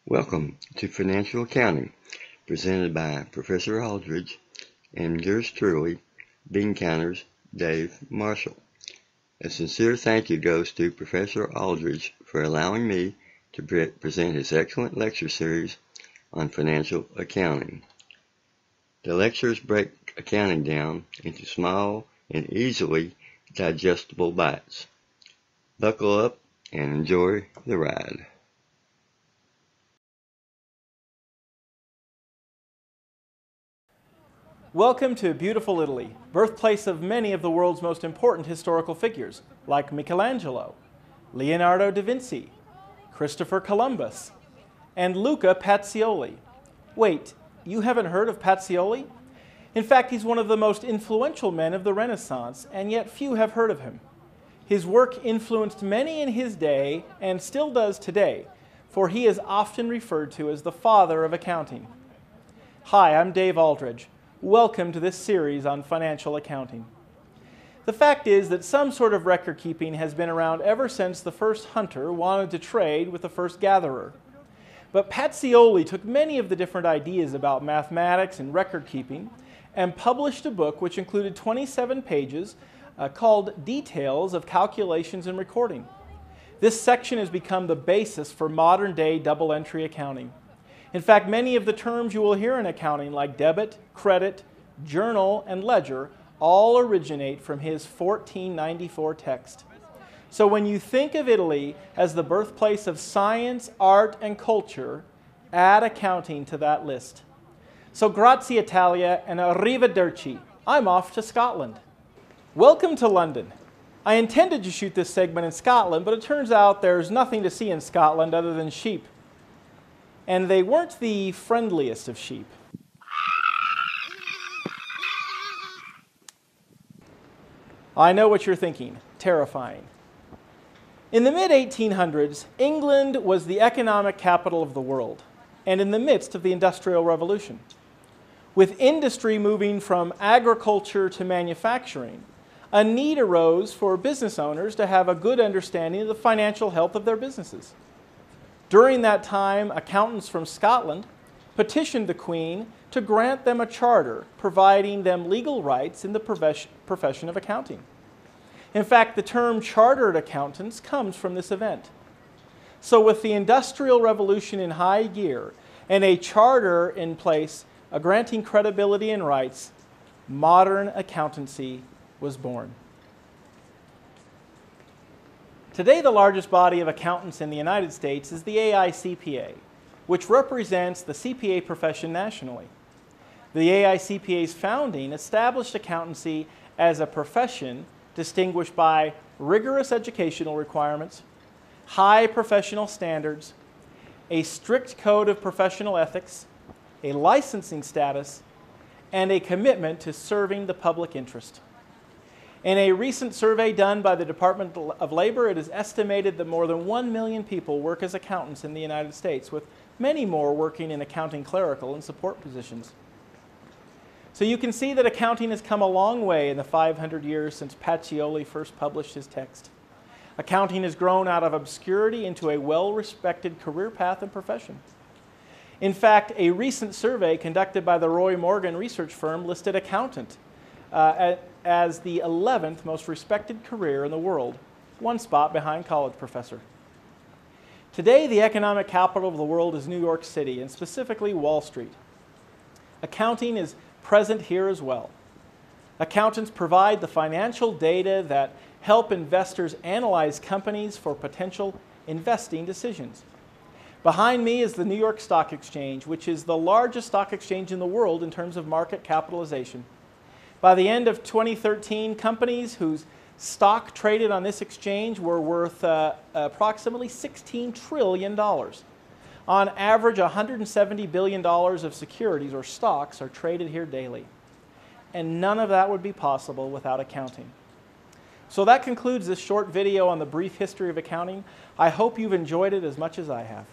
Welcome to Financial Accounting, presented by Professor Aldridge and yours truly, Bean Counter's Dave Marshall. A sincere thank you goes to Professor Aldridge for allowing me to present his excellent lecture series on financial accounting. The lectures break accounting down into small and easily digestible bites. Buckle up and enjoy the ride. Welcome to beautiful Italy, birthplace of many of the world's most important historical figures, like Michelangelo, Leonardo da Vinci, Christopher Columbus, and Luca Pacioli. Wait, you haven't heard of Pacioli? In fact, he's one of the most influential men of the Renaissance, and yet few have heard of him. His work influenced many in his day, and still does today, for he is often referred to as the father of accounting. Hi, I'm Dave Aldridge. Welcome to this series on financial accounting. The fact is that some sort of record keeping has been around ever since the first hunter wanted to trade with the first gatherer. But Pacioli took many of the different ideas about mathematics and record keeping and published a book which included 27 pages called Details of Calculations and Recording. This section has become the basis for modern-day double-entry accounting. In fact, many of the terms you will hear in accounting, like debit, credit, journal, and ledger, all originate from his 1494 text. So when you think of Italy as the birthplace of science, art, and culture, add accounting to that list. So grazie Italia and arrivederci. I'm off to Scotland. Welcome to London. I intended to shoot this segment in Scotland, but it turns out there's nothing to see in Scotland other than sheep. And they weren't the friendliest of sheep. I know what you're thinking. Terrifying. In the mid-1800s, England was the economic capital of the world, and in the midst of the Industrial Revolution. With industry moving from agriculture to manufacturing, a need arose for business owners to have a good understanding of the financial health of their businesses. During that time, accountants from Scotland petitioned the Queen to grant them a charter, providing them legal rights in the profession of accounting. In fact, the term chartered accountants comes from this event. So with the Industrial Revolution in high gear and a charter in place granting credibility and rights, modern accountancy was born. Today, the largest body of accountants in the United States is the AICPA, which represents the CPA profession nationally. The AICPA's founding established accountancy as a profession distinguished by rigorous educational requirements, high professional standards, a strict code of professional ethics, a licensing status, and a commitment to serving the public interest. In a recent survey done by the Department of Labor, it is estimated that more than 1 million people work as accountants in the United States, with many more working in accounting clerical and support positions. So you can see that accounting has come a long way in the 500 years since Pacioli first published his text. Accounting has grown out of obscurity into a well-respected career path and profession. In fact, a recent survey conducted by the Roy Morgan research firm listed accountant as the 11th most respected career in the world, one spot behind college professor. Today, the economic capital of the world is New York City, and specifically Wall Street. Accounting is present here as well. Accountants provide the financial data that help investors analyze companies for potential investing decisions. Behind me is the New York Stock Exchange, which is the largest stock exchange in the world in terms of market capitalization. By the end of 2013, companies whose stock traded on this exchange were worth approximately $16 trillion. On average, $170 billion of securities or stocks are traded here daily. And none of that would be possible without accounting. So that concludes this short video on the brief history of accounting. I hope you've enjoyed it as much as I have.